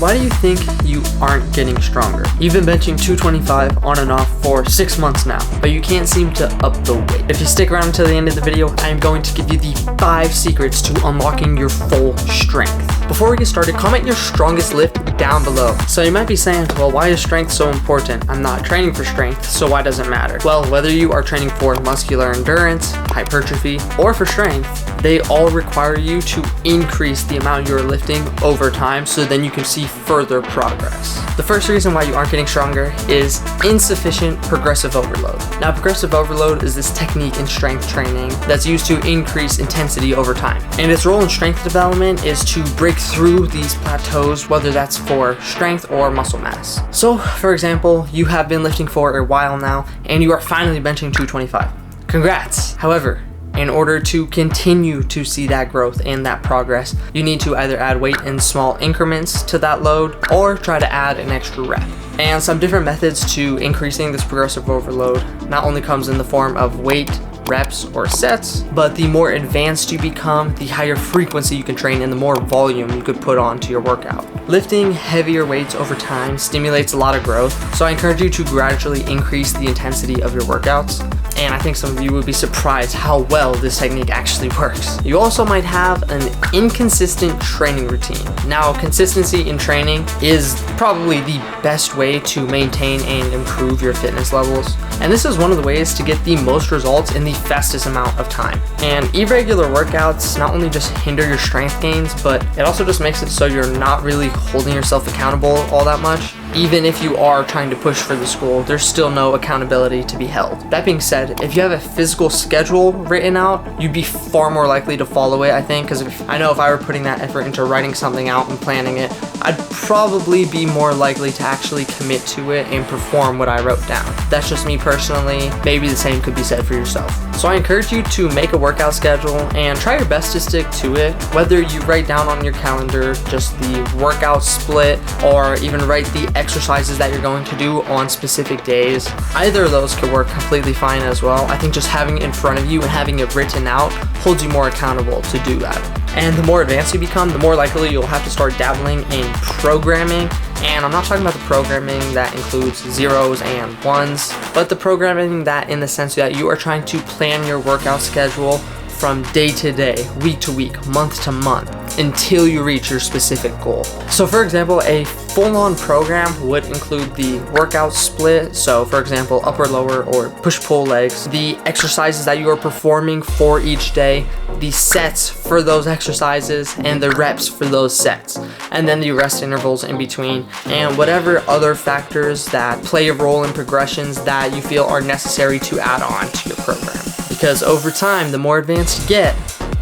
Why do you think you aren't getting stronger? You've been benching 225 on and off for 6 months now, but you can't seem to up the weight. If you stick around until the end of the video, I am going to give you the 5 secrets to unlocking your full strength. Before we get started, comment your strongest lift down below. So you might be saying, well, why is strength so important? I'm not training for strength, so why does it matter? Well, whether you are training for muscular endurance, hypertrophy, or for strength, they all require you to increase the amount you're lifting over time so then you can see further progress. The first reason why you aren't getting stronger is insufficient progressive overload. Now, progressive overload is this technique in strength training that's used to increase intensity over time. And its role in strength development is to break through these plateaus, whether that's for strength or muscle mass. So, for example, you have been lifting for a while now and you are finally benching 225. Congrats! However, in order to continue to see that growth and that progress, you need to either add weight in small increments to that load or try to add an extra rep. And some different methods to increasing this progressive overload not only comes in the form of weight, reps, or sets, but the more advanced you become, the higher frequency you can train and the more volume you could put onto your workout. Lifting heavier weights over time stimulates a lot of growth, so I encourage you to gradually increase the intensity of your workouts. And I think some of you would be surprised how well this technique actually works. You also might have an inconsistent training routine. Now, consistency in training is probably the best way to maintain and improve your fitness levels. And this is one of the ways to get the most results in the fastest amount of time. And irregular workouts not only just hinder your strength gains, but it also just makes it so you're not really holding yourself accountable all that much. Even if you are trying to push for this goal, there's still no accountability to be held. That being said, if you have a physical schedule written out, you'd be far more likely to follow it, I think, because I know if I were putting that effort into writing something out and planning it, I'd probably be more likely to actually commit to it and perform what I wrote down. That's just me personally. Maybe the same could be said for yourself. So I encourage you to make a workout schedule and try your best to stick to it, whether you write down on your calendar just the workout split or even write the exercises that you're going to do on specific days. Either of those could work completely fine as well. I think just having it in front of you and having it written out holds you more accountable to do that. And the more advanced you become, the more likely you'll have to start dabbling in programming. And I'm not talking about the programming that includes zeros and ones, but the programming that in the sense that you are trying to plan your workout schedule from day to day, week to week, month to month, until you reach your specific goal. So for example, a full-on program would include the workout split. So for example, upper, lower, or push-pull legs, the exercises that you are performing for each day, the sets for those exercises, and the reps for those sets, and then the rest intervals in between, and whatever other factors that play a role in progressions that you feel are necessary to add on to your program. Because over time, the more advanced you get,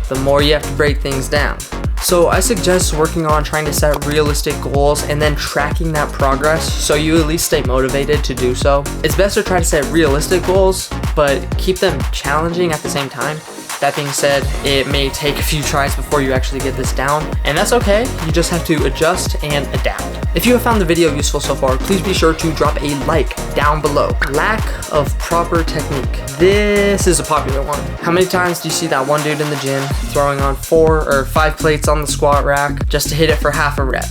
the more you have to break things down. So I suggest working on trying to set realistic goals and then tracking that progress so you at least stay motivated to do so. It's best to try to set realistic goals, but keep them challenging at the same time. That being said, it may take a few tries before you actually get this down, and that's okay. You just have to adjust and adapt. If you have found the video useful so far, please be sure to drop a like down below. Lack of proper technique. This is a popular one. How many times do you see that one dude in the gym throwing on 4 or 5 plates on the squat rack just to hit it for half a rep?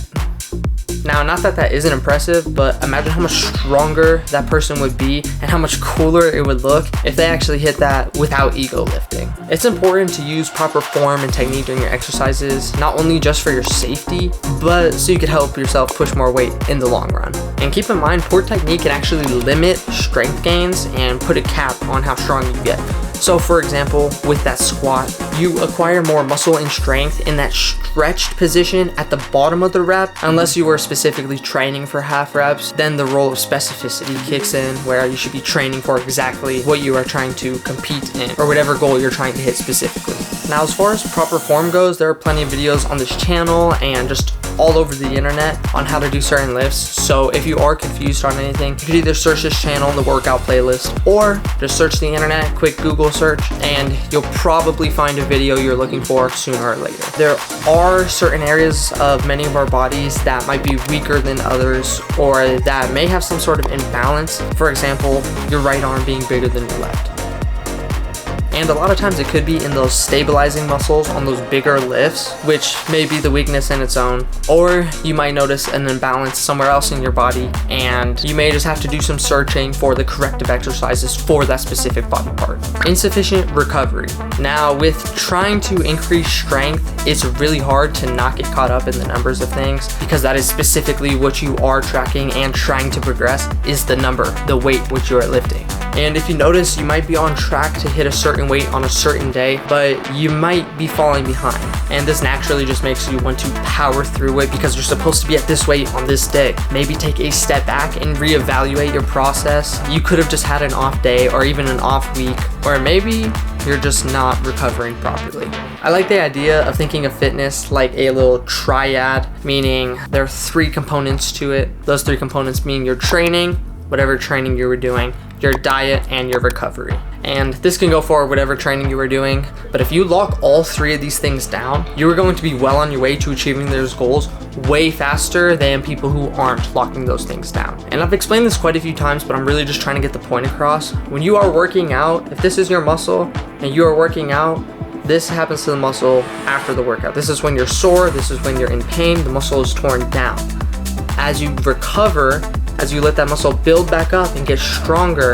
Now, not that that isn't impressive, but imagine how much stronger that person would be and how much cooler it would look if they actually hit that without ego lifting. It's important to use proper form and technique during your exercises, not only just for your safety, but so you could help yourself push more weight in the long run. And keep in mind, poor technique can actually limit strength gains and put a cap on how strong you get. So for example, with that squat, you acquire more muscle and strength in that stretched position at the bottom of the rep. Unless you were specifically training for half reps, then the role of specificity kicks in, where you should be training for exactly what you are trying to compete in or whatever goal you're trying to hit specifically. Now, as far as proper form goes, there are plenty of videos on this channel and just all over the internet on how to do certain lifts. So if you are confused on anything, you can either search this channel in the workout playlist or just search the internet, quick Google search, and you'll probably find a video you're looking for sooner or later. There are certain areas of many of our bodies that might be weaker than others or that may have some sort of imbalance. For example, your right arm being bigger than your left. And a lot of times it could be in those stabilizing muscles on those bigger lifts, which may be the weakness in its own. Or you might notice an imbalance somewhere else in your body, and you may just have to do some searching for the corrective exercises for that specific body part. Insufficient recovery. Now, with trying to increase strength, it's really hard to not get caught up in the numbers of things, because that is specifically what you are tracking and trying to progress is the number, the weight which you are lifting. And if you notice, you might be on track to hit a certain weight on a certain day, but you might be falling behind. And this naturally just makes you want to power through it because you're supposed to be at this weight on this day. Maybe take a step back and reevaluate your process. You could have just had an off day or even an off week, or maybe you're just not recovering properly. I like the idea of thinking of fitness like a little triad, meaning there are 3 components to it. Those 3 components being your training, whatever training you were doing, your diet, and your recovery. And this can go for whatever training you were doing, but if you lock all 3 of these things down, you are going to be well on your way to achieving those goals way faster than people who aren't locking those things down. And I've explained this quite a few times, but I'm really just trying to get the point across. When you are working out, if this is your muscle and you are working out, this happens to the muscle after the workout. This is when you're sore, this is when you're in pain, the muscle is torn down. As you recover, as you let that muscle build back up and get stronger,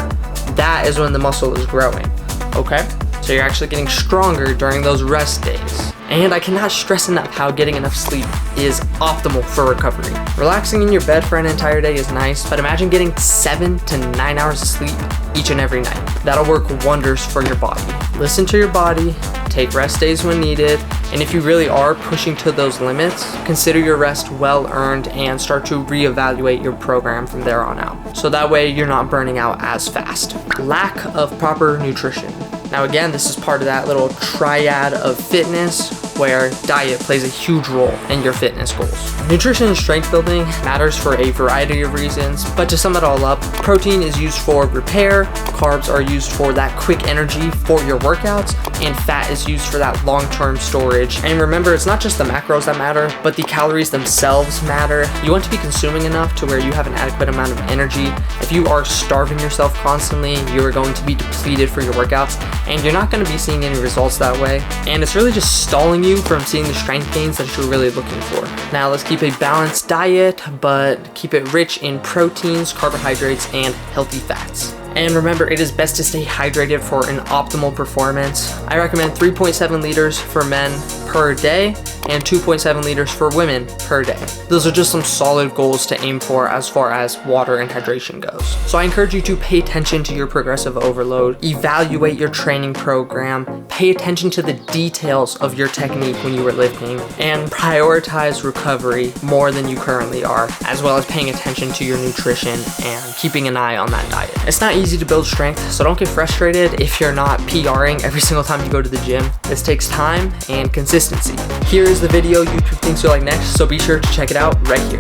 that is when the muscle is growing, okay? So you're actually getting stronger during those rest days. And I cannot stress enough how getting enough sleep is optimal for recovery. Relaxing in your bed for an entire day is nice, but imagine getting 7 to 9 hours of sleep each and every night. That'll work wonders for your body. Listen to your body, take rest days when needed, and if you really are pushing to those limits, consider your rest well earned and start to reevaluate your program from there on out. So that way you're not burning out as fast. Lack of proper nutrition. Now again, this is part of that little triad of fitness where diet plays a huge role in your fitness goals. Nutrition and strength building matters for a variety of reasons, but to sum it all up, protein is used for repair, carbs are used for that quick energy for your workouts, and fat is used for that long-term storage. And remember, it's not just the macros that matter, but the calories themselves matter. You want to be consuming enough to where you have an adequate amount of energy. If you are starving yourself constantly, you are going to be depleted for your workouts, and you're not going to be seeing any results that way. And it's really just stalling you from seeing the strength gains that you're really looking for. Now let's keep a balanced diet, but keep it rich in proteins, carbohydrates, and healthy fats. And remember, it is best to stay hydrated for an optimal performance. I recommend 3.7 liters for men per day and 2.7 liters for women per day. Those are just some solid goals to aim for as far as water and hydration goes. So I encourage you to pay attention to your progressive overload, evaluate your training program, pay attention to the details of your technique when you are lifting, and prioritize recovery more than you currently are, as well as paying attention to your nutrition and keeping an eye on that diet. It's not easy to build strength, so don't get frustrated if you're not PRing every single time you go to the gym. This takes time and consistency. Here is the video YouTube thinks you'll like next, so be sure to check it out right here.